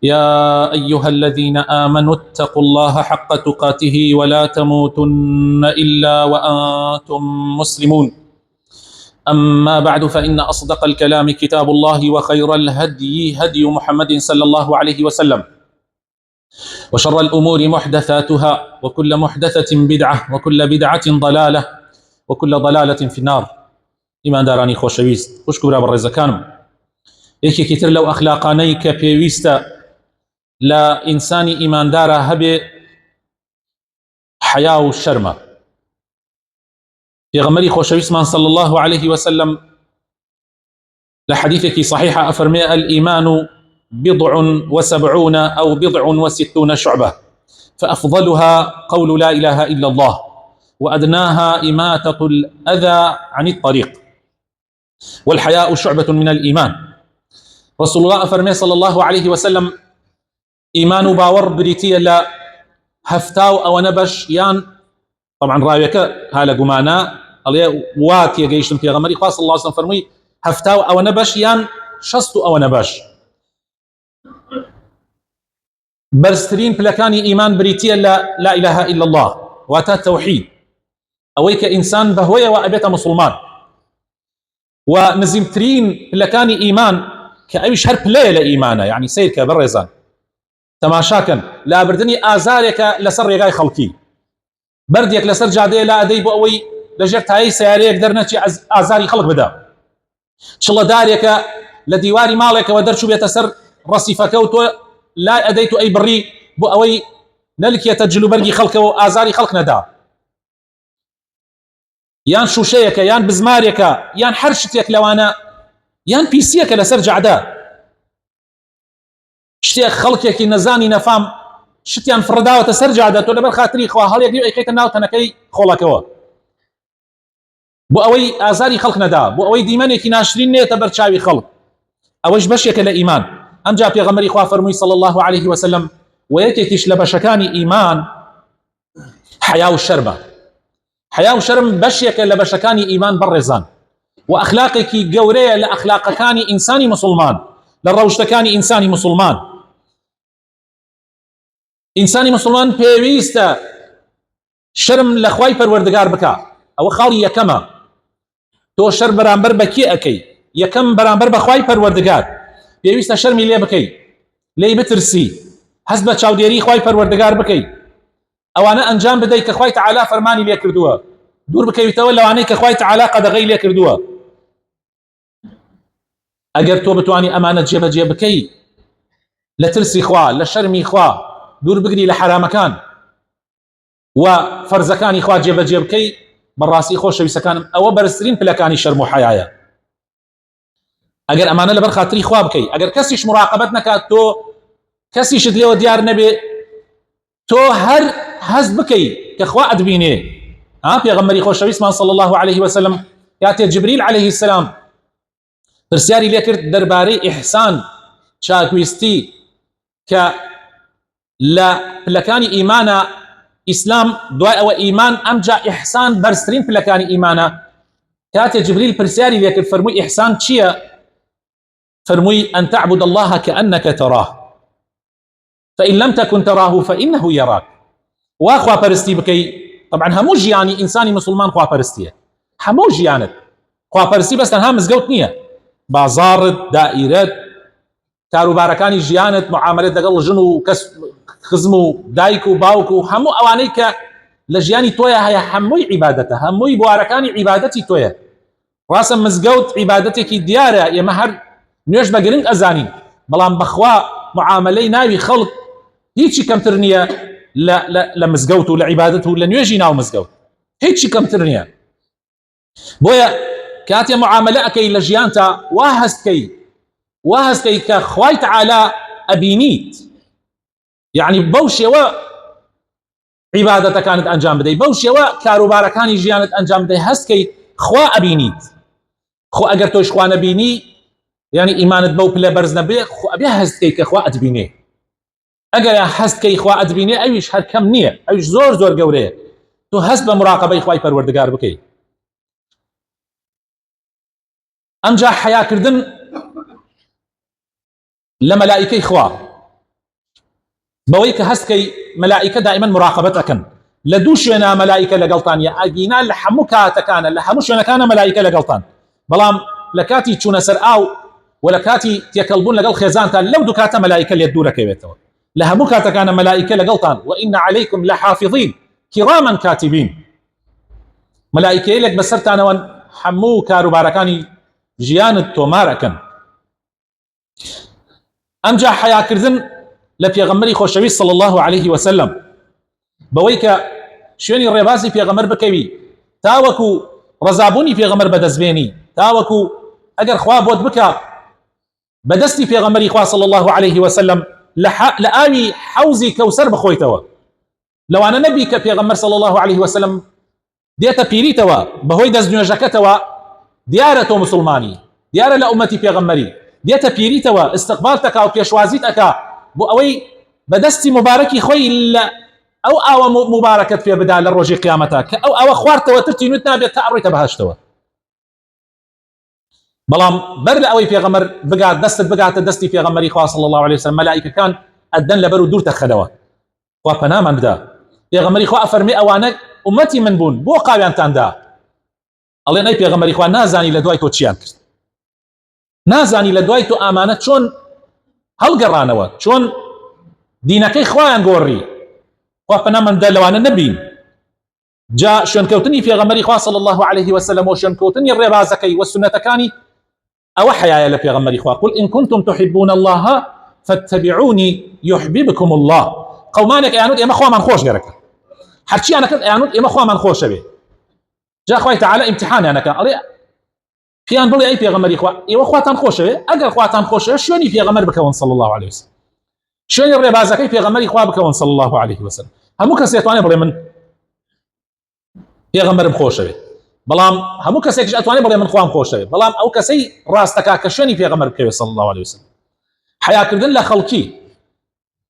يا أيها الذين آمنوا اتقوا الله حق تقاته ولا تموتن إلا وأنتم مسلمون. أما بعد، فإن أصدق الكلام كتاب الله، وخير الهدي هدي محمد صلى الله عليه وسلم، وشر الأمور محدثاتها، وكل محدثة بدعة، وكل بدعة ضلالة، وكل ضلالة في النار. إيمان داراني خوشويست، خوشكورا بالرزكانم. يكي كتر لو أخلاقاني كبيويست لا إنساني إيمان دارا هبي حياة الشرمة. في غمري خوشويسمان صلى الله عليه وسلم لحديثك صحيحة أفرمي: الإيمان بضع وسبعون أو بضع وستون شعبة، فأفضلها قول لا إله إلا الله، وأدناها إماتة الأذى عن الطريق، والحياء شعبة من الإيمان. رسول الله أفرمي صلى الله عليه وسلم: إيمان باور بريتيا لا هفتاو أو نبش يان. طبعا راويك هالا قمانا عليه واتي جيشتم في غمري خاص الله صلى الله عليه وسلم هفتاو أو نبش يان شستو أو نبش برسترين بلكاني إيمان بريتيا لا إله إلا الله واتا التوحيد، أويك إنسان بهوية وأبيت مسلمان. ونزمترين بلكاني إيمان كأيش هرب ليلة إيمانا، يعني سيرك برزان تماشاكن لا بردني آزارك لسر رغاي خلقي، برديك لسر جادي لا أديب أوي لجرت هاي سياريك درنتي آزاري خلق بدا شالله داريك لديواري مالك ودرشو بيتسر رصيفك وتو لا أديت أي بري بو أوي نلك يتجلو برقي خلق وآزاري خلق ندا، يان شوشيك يان بزماريك يان حرشتك لوانا يان بيسيك لسر جعدا شتيك خلقك نزاني نفام شتيان فرداوة تسر جعدا تو لبر خاطري خوا هل يقريو ايكيت الناو تنكي خولكوا بو اوي آزاري خلق ندا، بو اوي ديمانيكي ناشرين نيتا برشاوي خلق اوش بشيك لإيمان. ام جاء في غمري خوا فرمي صلى الله عليه وسلم: ويكيتش لبشكاني إيمان حياة الشربة. حياة الشرم بشيك لبشكاني إيمان برزان، وأخلاقك قورية لأخلاقكاني إنساني مسلمان، للروشتكاني إنساني مسلمان. إنساني مسلمان بيويستا شرم لخواي پروردگار بكا أو خالي يكما تو شر برانبر بكي أكي يكم برانبر بخواي پروردگار بيويستا شرمي ليه بكي ليه بترسي حسب چاوديري خواي پروردگار بكي أوانا أنجام بدي كخواي تعالى فرماني ليه كردوها دور بكي يتولى واني كخواي تعالى قدغي ليه كردوها. أجر تو بتواني أمانة جيب بكي لترسي خوا لشرمي خوا دور بقري لحرامكان وفرزكان إخوة جيب كي براسي خوش بسكان أو برسرين بلكاني شرم وحيايا. أجر أمانة لبر خاطري خواب كي أجر كسيش مراقبتنا كاتو كسيش دليو ديار نبي تو هر حزب كي كخوا أدبيني في غمري خوش بسمان صلى الله عليه وسلم ياتي جبريل عليه السلام برسياري ليكرت درباري إحسان شاكويستي ك لا بلكاني إيمانا إسلام دواء أو إيمان أمجا إحسان برسترين بلكاني إيمانا كاتي جبريل برسياري ليك فرمي إحسان تشيا فرمي أن تعبد الله كأنك تراه فإن لم تكن تراه فإنه يراك. وأخوة برستي بكي طبعا هموج يعني إنساني مسلمان خوا برستيه هموج يعني خوا برستي بس تنها مزقوت نية بازار دائرات كاروباركاني جيانت معاملات دقل جنو خزمو دايكو باوكو همو اوانيك لجياني تويا هي هموي عبادته هموي بواركاني عبادتي تويا راسم مزقوت عبادتك ديارة يا مهر نيوش بقرنك أزاني بلان بخوا معاملي ناوي خلق هيتشي كم ترنيا لا مزقوته لعبادته لنيوجي ناو مزقوت هيتشي كم ترنيا بويا كاتيا معاملاتك لجيانتا واهزكي كخواي تعالى أبينيت يعني بوشي و عبادة كانت أنجام بدي بوشي و كاروبارة كاني جيانت أنجام بدي هسكي خوا أبينيت خو أجر توش خوا نبيني يعني إيمانت بو بلا برز نبي خو أبي هسكي كخوا أدبيني أجر يا هسكي خوا أدبيني أيش هر كم نية أيش زور قوريه تو هس بمراقبة خواي پروردگار بكي أنجح حياة كردن لملائكة خوا بەوەی کە هەستکەی مەلائیکە دائما مراقبەت ئەکەن لە دوو شوێنە مەلائیکە لەگەڵتانە ئەگینا لە هەموو کاتەکانە لە هەموو شوێنەکانە مەلائیکە لەگەڵتان بەڵام لە کاتی چوونە سەر ئاو و لە کاتی تێکەڵبوون لەگەڵ خێزانتان لەو دوو کاتە مەلائیکە لێت دوورەکەوێتەوە لە هەموو کاتەکانە مەلائیکە لەگەڵتان وئین عەلەیکم لەحافیظین کیڕامەن کاتیبین مەلائیکەیەک بەسەرتانەوە هەموو کاروبارەکانی ژیانت تۆمار ئەکەن ئەمجا حیاکردن لە پێغەمبەری خۆشەویست صلی الله عليه وسلم بەوەی کە شوێنی ڕێبازی پێغەمبەر بکەوی تاوەکو ڕەزابوونی پێغەمبەر بەدەستبێنی تاوەکو ئەگەر خوا بۆت بکە بەدەستی پێغەمبەری خوا صلی الله عليه وسلم لە ئاوی حەوزی کەوسەر بخۆیتەوە لەوانە نەبی کە پێغەمبەر صلی الله عليه وسلم دێتە پیریتەوە بەهۆی دەست نوێژەکەتەوە دیارە تۆ مسلمانی دیارە لە ئومەتی پێغەمبەری دێتە پیریتەوە استقبال تەکا و پێشوازیت ئەکا بۆ ئەوەی بەدەستی مبارەکی خۆی لە ئەو ئاوە مبارەکەت پێ بدا لە ڕۆژی قیامەتە کە ئەو ئاوە خواردتەوە ترتی نوت نابێت تا ئەڕۆیتە بەهەشتەوە بەڵام بەر لە ئەوەی پێغەمبەر بگات دەستت بگاتە دەستی پێغەمبەری خوا صلی الله عليه وسلم مەلائیکەکان ئەدەن لەبەر و دوورتە خەلەوە خوا پەنامان بدا پێغەمبەری خوا ئەفەرمێ ئەوانە ئومەتی من بوون بۆ قاویانتاندا ئەڵێن ئەی پێغەمبەری خوا نازانی لە دوای تۆ چیان کرد نازانی لە دوای تۆ ئامانە چۆن هەڵگەڕانەوە چۆن دینەکەی خوایان گۆڕی خوا پەنامان بدا لەوانە نەبین جا شوێنکەوتنی پێغەمبەری خوا صلی الله عليه وسلم و شوێنکەوتنی ڕێبازەکەی و سنەتەکانی ئەوە حیایە لە پێغەمبەری خوا قل إن كنتم تحبون الله فاتبعوني يحببكم الله قومانێک ئەیانوت ئێمە خوامان خۆش گەرەکە هەرچیانەکەت ئەیانوت ئێمە خوامان خۆشەوێ جا خوای تەعالە ئیمتیحانیانەکە ئەڵێ پیان بڵێ ئەی پێغەمبەری خوا ئێوە خواتان خۆشەوێ ئەگەر خواتان خۆشەوێ شوێنی پێغەمبەر بکەون صلی الله عليه وسلم شوێنی ڕێبازەکەی پێغەمبەری خوا بکەون صلی الله عليه وسلم هەموو کەس دەتوانێت بڵێ من پێغەمبەرم خۆشەوێ بەڵام هەموو کەسێکش ئەتوانێت بڵێ من خوام خۆشەوێ بەڵام ئەو کەسەی ڕاستەکە کە شوێنی پێغەمبەر بکەوێت صلی الله عليه وسلم حیاکردن لە خەڵکی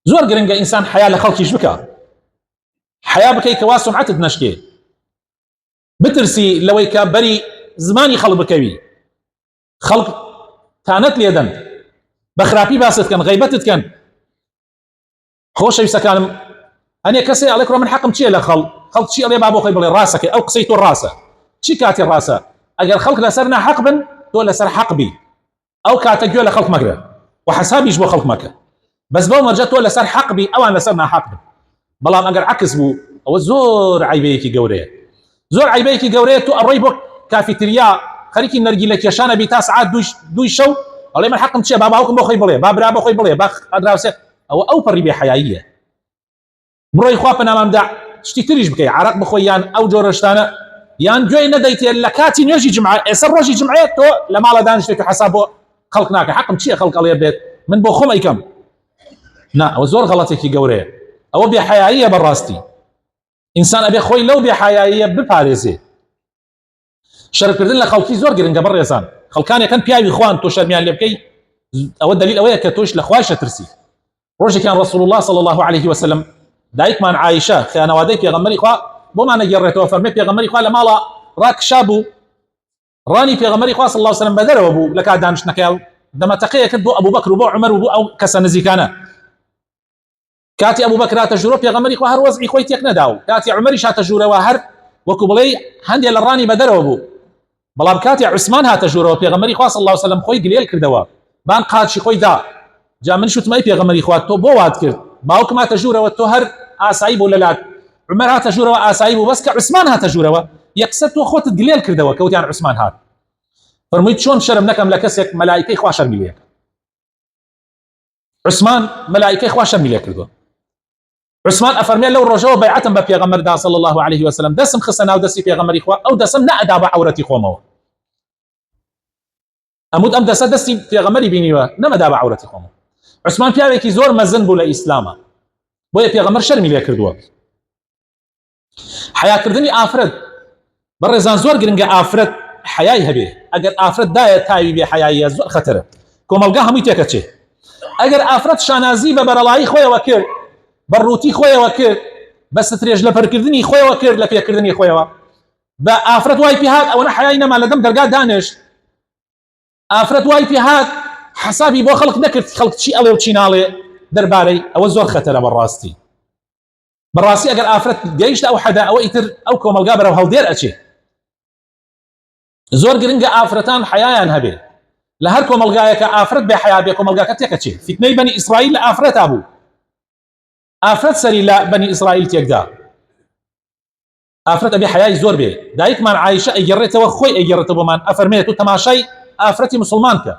زۆر گرنگە ئینسان حیا لە خەڵکیش بکە حیا بکەی کەوا سمعەتت نەشکێ بترسی لەوەی کە بەری زمانی خەڵک بکەوی خەڵک تانەت لێدەن بە خراپی باست کەن غەیبەتت کەن خۆشەویستەکانم هەنێ کەسێ ئەڵێ کوڕە من حەقم چییە لە خەڵک چی ئەڵێ با بۆ خۆی بڵێ ڕاستەکەی ئەو قسەی تۆ ڕاستە چی کاتی ڕاستە ئەگەر خەڵک لەسەر ناحەق بن تۆ لەسەر حەق بی ئەو کاتە گوێ لە خەڵک مەگرە و حسابیش بۆ خەڵک مەکە بەس بەو مەرجە تۆ لەسەر حەق بی ئەوان لەسەر ناحەق بن بەڵام ئەگەر عکس بوو ئەوە زۆر عیبەیەکی گەورەیە زۆر عیبەیەکی گەورەیە تۆ ئەڕۆی بۆ کافیتریا خەریکی نەرگیلە کێشانە بی تا سعات دوی شەو ئەڵێ من حەقم چییە با باوکم بۆ خۆی بڵێ با برا بۆ خۆی بڵێ با ئەدراوسێ ئەو پەڕی بێ حیاییە بڕۆی خوا پەنامامدا شتی تریش بکەی عرق بخۆی یان ئەو جۆرە شتانە یان گوێی نەدەیتێ لە کاتی نوێژی جمعە ئێستا ڕۆژی جمعەیە تۆ لە ماڵە دانیشتێت و حەساب بۆ خەڵک ناکە حەقم چییە خەڵک ئەڵێ بێت من بۆ خۆم ئەیکەم نا ئەوە زۆر غەڵەتێکی گەورەیە ئەوە بێحیاییە بەڕاستی ئینسان ئەبێ خۆی لەو بێحیاییە بپارێزێ شەرکردن لە خەڵکی زۆر گرنگە بەڕێزان خەڵکانێکن پیاوی خوان تۆ شەرمیان لێ بکەی ئەوە دلیل ئەوەیە کە تۆش لە خوای شەترسی ڕۆژێکیان ڕەسوڵ الله صلی الله عليه وسلم دایکمان عایشە خیانەوادەی پێغەمبەری خوا بۆمان نەگەڕێتەوە فەرمێ پێغەمبەری خوا لە ماڵە ڕاکشا بوو ڕانی پێغەمبەری خوا صلی الله عليه وسلم بەدەرەوە بوو لە کات دانیشتنەکەی دەمەتەقەیە کرد بۆ ئەبوو بەکر و بۆ عومەر و بۆ ئەو کەسە نزیکانە کاتی ئەبوو بەکر هاتە ژوورەوە پێغەمبەری خوا هەر وەزعی خۆی تێک نەدا و کاتی عومەریش هاتە ژوورەوە هەر وەکو بڵێ هەندێک لە ڕانی بەدەرەوە بوو بەڵام کاتی عوسمان هاتە ژوورەوە پێغەمبەری خوا صلی الله عليه وسلم خۆی گلێل کردەوە بان قاچی خۆی دا جا من شوتمای پێغەمبەری خوا تۆ بۆ وات کرد باوکم هاتە ژوورەوە تۆ هەر ئاسایی بوو لەلات عومەر هاتە ژوورەوە ئاسایی بوو بەس کە عوسمان هاتە ژوورەوە یەکسەر تۆ خۆتت گلێل کردەوە کەوتیان عوسمان هات فەرمووی چۆن شەرم نەکەم لە کەسێک مەلائیکەی خوا شەرمی لێ عوسمان مەلائیکەی خوا شەرمی لێ کردووە عوسمان ئەفەرمێ لەو ڕۆژەوە بەیعەتم بە پێغەمبەردا صلی الله عليه وسلم دەسم خستە ناو دەستی پێغەمبەری خوا ئەو دەسم نەئەدا بە عەورەتی خۆمەوە ئەمود ئەم دەسە دەستی پێغەمبەری بینیوە نەمەدا بە عەورەتی خۆمەوە عوسمان پیاوێکی زۆر مەزن بوو لە ئیسلامە بۆیە پێغەمبەر شەرمی لێ کردووە حیاکردنی ئافرەت بەڕێزان زۆر گرنگە ئافرەت حیای هەبێ ئەگەر ئافرەت دایە تاوی بێ حیاییە زۆر خەتەرە کۆمەلگا هەمووی تێکەچێ ئەگەر ئافرەت شانازی بە بەرەڵایی خۆیەوە کرد بەڕووتی خۆیەوە کرد بە سترێژ لە پەرکردنی خۆیەوە کرد لە پێکردنی خۆیەوە بە ئافرەت وای پێ هات ئەوەنە حیای نەما لەدەم دەرگا دانیشت ئافرەت وای پێ هات حسابی بۆ خەڵک نەکرد خەڵک چی ئەڵێ و چی ناڵێ دەربارەی ئەوە زۆر خەتەرە بەڕاستی ئەگەر ئافرەت گەیشت ئەو حەدا ئەوە ئیتر ئەو کۆمەلگا بەرەو هەڵدێر ئەچێ. زۆر گرنگە ئافرەتان حەیایان هەبێ، لە هەر کۆمەلگایەکە ئافرەت بێ حەیا بێ کۆمەلگاکە تێکەچێ. فیتنەی بەنی ئیسرائیل لە ئافرەتا بوو، ئافرەت سەری لە بەنی ئیسرائیل تێکدا. ئافرەت ئەبێ حەیای زۆر بێ. دایکمان عایشە ئەیگەڕێتەوە، خۆی ئەیگەڕێتەوە بۆمان، ئەفەرمێت و تەماشای ئافرەتی موسڵمان کە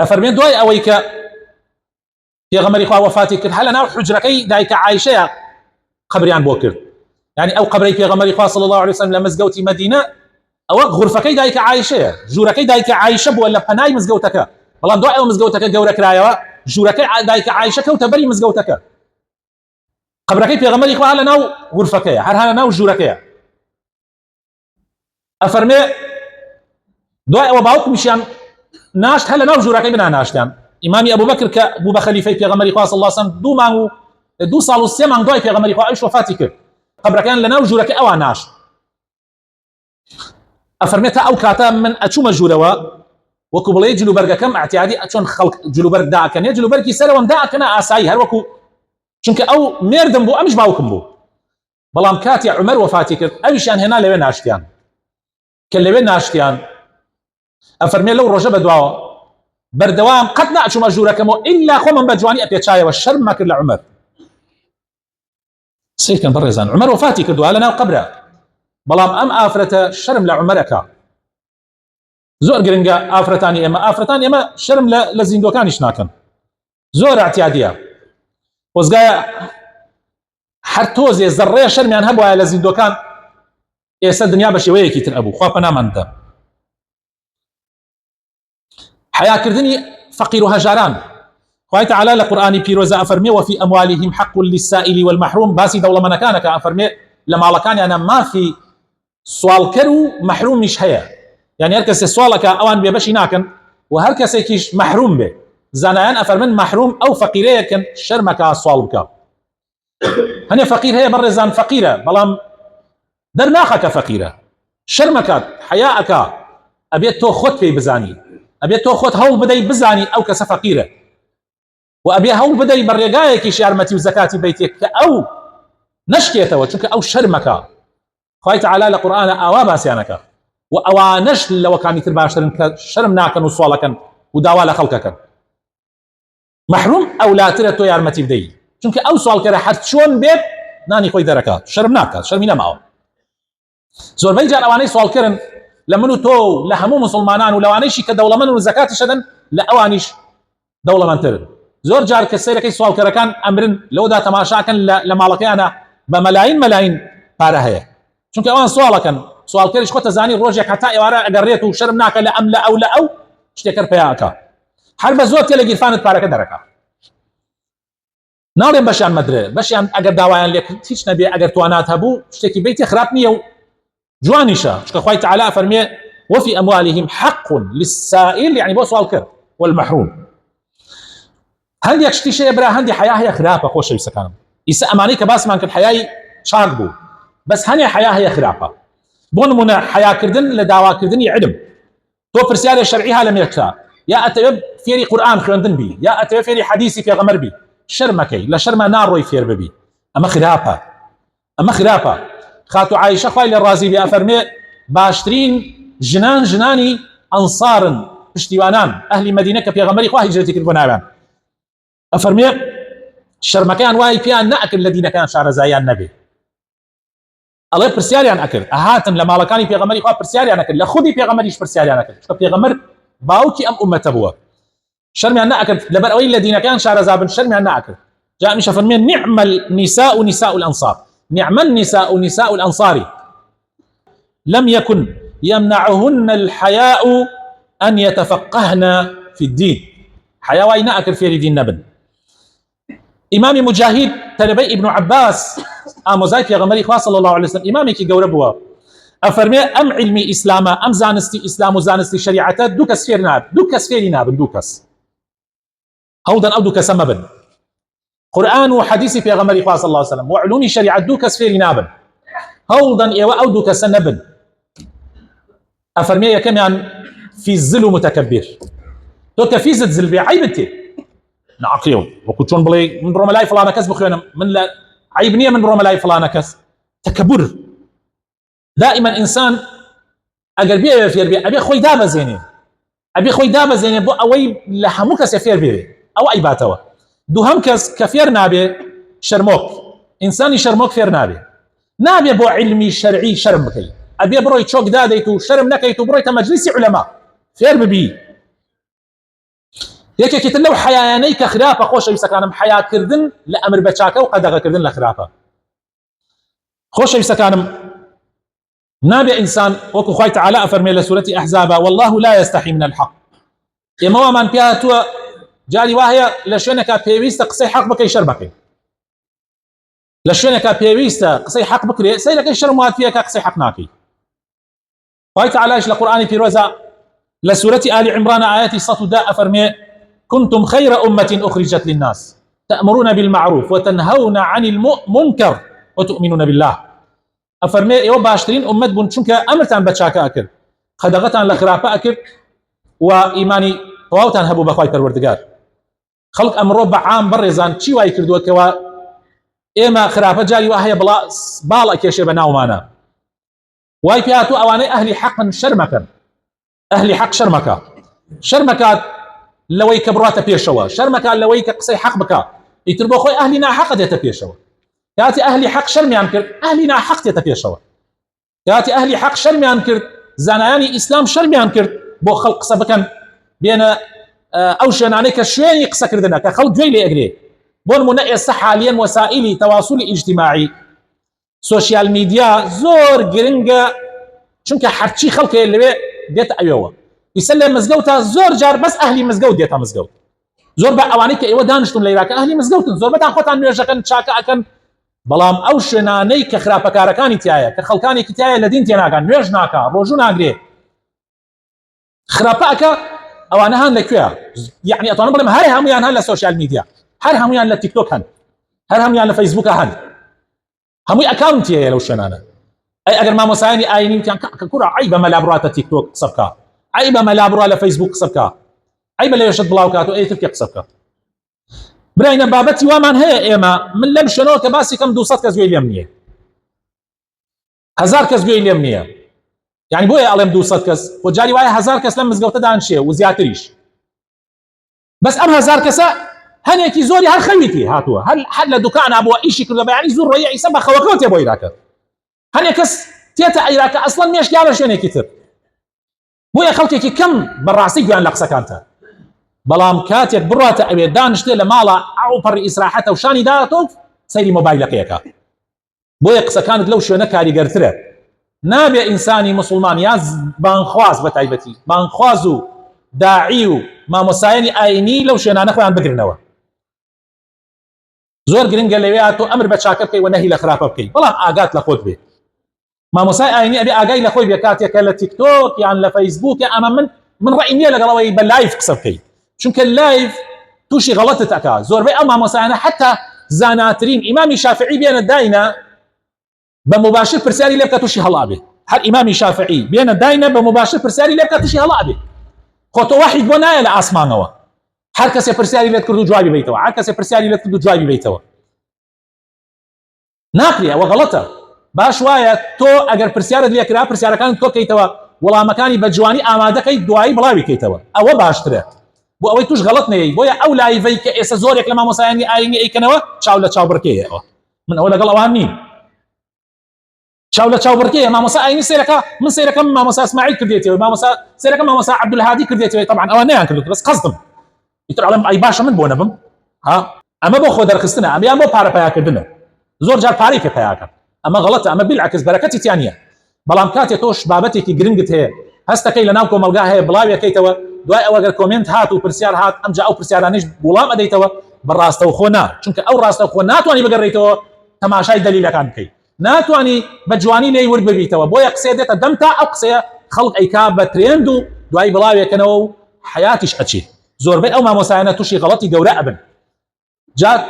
ئەفەرمێت دوای ئەوەی کە پێغەمبەری خوا وەفاتی کرد هەر لەناو حوجرەکەی دایکە عایشەیە قبریان بۆ کرد. یعنی ئەو قبرەی پێغەمبەری خوا صلی الله عليه وسلم لە مزگەوتی مەدینە ئەوە غورفەکەی دایکە عایشەیە، ژوورەکەی دایکە عایشە بووە لە پەنای مزگەوتەکە. بەڵام دوای ئەو مزگەوتەکە گەورە کرایەوە ژوورەکەی دایکە عایشە کەوتە بەری مزگەوتەکە. قبرەکەی پێغەمبەری خوا لەناو غورفەکەیە، هەر لەناو ژوورەکەیە. ئەفەرمێ دوای ئەوە باوکمیشیان ناشت هەر لەناو ژوورەکەی بنا ناشتیان. ئیمامی ئەبوبەکر کە بوو بە خەلیفەی پێغەمبەری خوا صلی الله عليه وسلم 2 ساڵ و 3 مانگ دوای پێغەمبەری خوا ئەوش وەفاتی کرد، قبرەکەیان لەناو ژوورەکەی ئەوان ناشت. ئەفەرمێت تا ئەو کاتە من ئەچوومە ژوورەوە وەکو بڵێ جلوبەرگەکەم ئاعتیادی چۆن خەڵک جلوبەرگ داکەنێ، جلوبەرگی سەرەوەم داکەنە ئاسایی هەر وەکو، چونکە ئەو مێردم بوو ئەمیش باوکم بوو. بەڵام کاتی عومەر وەفاتی کرد ئەویشیان هێنا لەوێ ناشتیان. کە لەوێ ناشتیان ئەفەرمێ لەو ڕۆژە بەدواوە بەردەوام قەت ناچوومە ژوورەکەمەوە ئیلا خۆمم بە جوانی ئەپێچایەوە، شەرم مەکرد لە عومەر. سیرکەن بەڕێزان، عومەر وەفاتی کردووە لەناو قەبرە، بەڵام ئەم ئافرەتە شەرم لە عومەرەکە. زۆر گرنگە ئافرەتانی ئێمە شەرم لە زیندۆکانیش ناکەن، زۆر اعتیادیە. خۆزگایە هەر تۆزێ زەڕێ شەرمیان هەبوایە لە زیندۆکان، ئێستا دنیا بە شێوەیەکی تر ئەبوو، خوا پەناماندا. حیاکردنی فەقیر و هەژاران، خوای تەعالی لە قورئانی پیرۆزە ئەفەرمێ وەفی ئەموالهم حق للسائل والمحروم، باسی دەوڵەمەندەکانەکە ئەفەرمێ لە ماڵەکانیانە مافی سوالکەر و مەحرومیش هەیە. یعنی هەر کەسێ سوالەکە ئەوان بێبەشی ناکەن و هەر کەسێکیش مەحروم بێ. زانایان ئەفەرمن مەحروم ئەو فەقیرەیەکن شەرمەکە سوال بکە. هەنێ فەقیر هەیە بەڕێزان فەقیرە بەڵام دەرناخەکە فەقیرە، شەرمەکات حەیاءەکە، ئەبێت تۆ خۆت پێی بزانی، ئەبێت تۆ خۆت هەوڵ بدەی بزانی ئەو کەسە فەقیرە، و ئەبێ هەوڵ بدەی بە ڕێگایەکیش یارمەتی و زەکاتی بیتێک کە ئەو نەشکێتەوە، چونکە ئەو شەرمەکە. خوای تەعالی لە قورئانە ئاوا باسییانەکە و ئەوانەش لەوەکانی تر باشترن کە شەرم ناکەن و سوالەکەن و داوا لە خەڵکەکەن. مەحروم ئەولاترە تۆ یارمەتی بدەی، چونکە ئەو سوالکەرە هەر چۆن بێت نانی خۆی دەرەکات، شەرم ناکات، شەرمی نەماوە. زۆربەی جار ئەوانەی سوالکردن لە من و تۆ لە هەموو مسلمانان و لەوانەیشی کە دەوڵەمەند و زەکاتی شەدەن لە ئەوانیش دەوڵەمەندترن. زۆر جار کە سەیرەکەی سوالکەرەکان ئەمرن لەوەدا تەماشاکەن لە ماڵەکەیانە بە مەلاین پارە هەیە، چونکە ئەوان سوالەکەن، سوالکەریش خۆتە زانی ڕۆژێک هەتا ئێوارە ئەگەڕێت و شەرم ناکە لە ئەم لە ئەو شتێکەر پێیاکە، هەر بە زۆر تێ لە گیرفانت پارەکە دەرەکە. ناڵێن بەشیان مەدرێ، بەشیان ئەگەر داوایان لێ کرد هیچ نەبێ، ئەگەر توانات هەبوو شتێکی بیتی خراپ نییە و جوانیشە، چونکە خوای تەعالی فەرمێ وفي أموالهم حق للسائل، يعني بۆ سوالکەر والمحروم. هەندێک شتی شەیە برا هەندی حیا هەیە خراپە خۆشەویستەکانم. ئیسا ئەمانەی کە باسمان کرد حیای چاک بوو، بەس هەنێ حیا هەیە خراپە. بۆ نمونە حیاکردن لە داواکردنی علم، تۆ پرسیارێ شەرعی ها لە مێرکە، یا ئەتەوێ فێری قورئان خوێندن بی، یا ئەتەوێ فێری حەدیسی پێغەمبەر بی، شەرمەکەی لە شەرمە ناڕۆی فێر ببی، ئەمە خراپە. خاتو عایشە خوای لێ ڕازی بێ ئەفەرمێ باشترین ژنانی ئەنسارن، پشتیوانان ئەهلی مەدینە کە پێغەمبەری خوا هیجرەتی کرد بۆ ناویان، ئەفەرمێ شەرمەکەیان وای پێیان نەئەکرد لە دینەکان شارەزاییان نەبێ. ئەڵێ پرسیاریان ئەکرد، ئەهاتن لە ماڵەکانی پێغەمبەری خوا پرسیاریان ئەکرد، لە خودی پێغەمبەریش پرسیاریان ئەکرد، چونکە پێغەمبەر باوکی ئەم ئومەتە بووە، شەرمیان نەئەکرد لەبەر ئەوەی لە دینەکان شارەزا بن، شەرمیان نەئەکرد. جا ئەمیش ئەفەرمێ نعم النساء نساء الأنصار، نعم النساء نساء الأنصار لم يكن يمنعهن الحياء أن يتفقهن في الدين. حياء وإنا أكر في دين نبن. إمام مجاهد تلبي ابن عباس آموزاي في غمري صلى الله عليه وسلم إمامي كي قوربوا أفرمي أم علمي إسلاما أم زانستي إسلام وزانستي شريعة دوكس فير ناب، دوكس فيري نابن، دوكس هودا أو دوكس مبن، قرآن وحديثي في غمري صلى الله عليه وسلم وعلومي شريعة دوكس فيري نابن، هودا إيوا أو دوكس نبن. أفرمي كمان في الزل متكبر، تو كفيزة زل بعيبتي نعقلوا وكتون بلي من روما لاي فلان كس بخينا من لا عيبنيه من روما لاي فلان كس تكبر. دائما انسان اگر بيه فير بيه ابي خوي دابا زيني ابي خوي دابا زيني بو اوي لحموك سفير بيه او اي باتوا دوهم كس كفير نابي شرموك انساني شرموك فير نابي بو علمي شرعي شرم بكي ابي بروي تشوك داديتو شرم نكيتو بروي مجلس علماء فير ببي يك كتلو حياني كخرافه خوش يسكانم حياه كردن لامر بچاكه وقدغه كردن لخرافه خوش يسكانم نابي انسان وكو خوي تعالى افرمي لسوره احزاب والله لا يستحي من الحق اما من بياتو جاري واهي لشنك بيويست قصي حق بكي شربكي لشنك بيويست قصي حق بكري سيلك شرمات فيك قصي حق ناكي خوي تعالى ايش القران في روزا لسوره ال عمران ايات صوت داء افرمي كنتم خير امه اخرجت للناس تأمرون بالمعروف وتنهون عن المنكر وتؤمنون بالله افرمي ايوه باشترين امت بون چونك امرتان بچاكا اكر خدغتان لخرافه اكر وايماني تواوتان هبو بخواي پروردگار خلق امرو بعام برزان چی واي كردو كوا ايما خرافه جاري واهي بلا بالا كيشه بناومانا واي بياتو اواني اهلي حق شرمكا اهلي حق شرمكا لوي كبراته بيشوا شرمكا لوي كقصي حق بكا يتربو خوي اهلنا حق ديته بيشوا كاتي اهلي حق شرميان كرد اهلنا حق ديته بيشوا كاتي اهلي حق شرميان كرد زاناني اسلام شرميان كرد بو خلق سبكن بين اوشن عليك شوي قصه كردنا كخلق جوي اجري بون منقي الصحه حاليا وسائل تواصل اجتماعي سوشيال ميديا زور جرينجا چونك حرتشي خلق اللي ديت ايوه يسلم مزقوتها زور جار بس اهلي مزقوت ديتها مزقوت زور بقى اوانيك ايوه دانشتم ليراك اهلي مزقوتن زور بتان خوتان نوجكن تشاكا اكن بلام اوشناني كخرافه كاركاني تيايا كخلقاني كتيايا لدين تيناكان نوج ناكا روجو ناغري خرافاكا اوانا هان لكويا يعني اطانا بلم هاي هميان هان للسوشيال ميديا هاي هميان للتيك توك هان هاي هميان لفيسبوك هان همي اكاونت يا لو شنانا اي اگر ما مسايني اي نيمتيان ككره عيبه ملابرات تيك توك صبكا عيبه ملابرا لفيسبوك صبكا عيبه ليشد بلاوكاتو اي تركي صبكا براينا بابتي وامان هي ايما من لم شنو كباسي كم دوصات كزوي اليمنيه هزار كزوي اليمنيه يعني بويا الم دوصات كز وجاري واي هزار كس لم مزقوت دانشي وزياتريش بس ام هزار كسا هنيكي زوري هل خويتي هاتوا هل حل دكان ابو ايشي كذا يعني زور ريعي سبا خوكوت يا بوي راك هنيكس تيتا ايراك اصلا مش قال شنو كتر بويا خلقك كم براسي بيان لقسا كانت بلام كاتيك براتا ابي دانشتي لمالا او بر اسراحته وشاني داتو سيري موبايلك ياكا بويا قسا كانت لو شو نكاري قرتره نابي انساني مسلمان ياز بانخواز بتايبتي بانخوازو داعيو ما مسايني ايني لو شو نخوان بقرنوا زور جرين قال لي امر بتشاكركي ونهي لخرافبكي بلام اقات لخوت به ما مساي ايني ابي اقاي لخوي بكاتيك لتيك توك يعني لفيسبوك اما من رايي لقراوي باللايف قصبكي چونك اللايف توشي غلطت اكا زور بي اما مسانا حتى زاناترين امامي شافعي بين الداينه بمباشر برسالي لبكا توشي هلا به هل امامي شافعي بين الداينه بمباشر برسالي لبكا توشي هلا به خوتو واحد بنايا لاسمانوا هر كسي برسالي لتكردو جوابي بيتوا هر كسي برسالي لتكردو جوابي بيتوا ناقليه وغلطه باش وايا تو اگر برسالة لي كرا برسالة كانت تو كيتوا والله مكاني بجواني اماده كي دواي بلاوي كيتوا او باشتره بو اوي توش غلطني بويا او لايفي كاس زورك لما مسايني ايني اي كنوا تشاولا تشاو بركيه من اول قال اوانين تشاولا تشاو بركيه ما مسا ايني سيرك من سيرك ما مسا اسماعيل كرديتي ما مسا سيرك ما مسا عبد الهادي كرديتي طبعا اوانين كردت بس قصدم يتر علم اي باشا من بونبم ها اما بو خو درخستنا ام يا مو بارا بيا كردنا زور جار باري في بياك اما غلط اما بالعكس بركتي ثانيه بلام كاتي توش بابتي كي جرينجت هي هستا كي لناوكم ملقاها هي بلاوي كيتوا دواي او اگر كومنت هات وبرسيار هات ام جا او برسيارانيش بولام اديتوا براستو خونا چونك او راستو خونا تواني بقريتوا تماشاي دليل كان كي ناتواني بجواني لي ورب بيتوا بويا قصيدت دمتا او قصيه خلق اي كاب تريندو دواي بلاوي كانوا حياتيش اتشي زور بي او ما مساينه توشي غلطي قورا ابن جات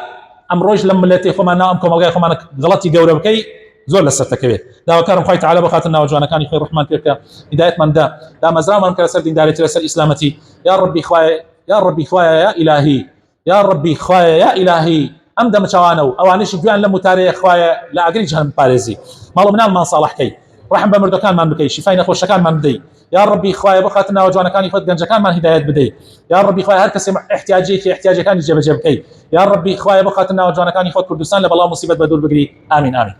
ام روج لما لتي خمانا امكم الغي خمانا غلطي قورا بكي زور لسرتكبه دا كرم خوي تعالى بخاتنا وجوانا كان خير الرحمن تلك هدايه من دا مزرعه من كرسل دين داري ترسل اسلامتي يا ربي خوايا يا ربي خوايا يا الهي يا ربي خوايا يا إلهي ئەم دەمەچوانە و ئەوانشی گویان لە متارەیە خوایە لە ئاگری جەهەنەم پارێزی ماڵ منالمان ساڵحکەی ڕحم بە مردەکانمان بکەی شیفای نەخۆشەکانمان بدەی یا ربی خوایە بۆ خاتر ناوە جوانەکانی خۆت گەنجەکانمان هیدایەت بدەی یا ربی خوایە هەر کەسێ احتیاجەکانی جێبەجێ بکەی یا ربی خوایە بۆ خاتر ناوە جوانەکانی خۆت کوردستان لە بەڵاو موسیبەت بە دوور بگری ئامین ئامین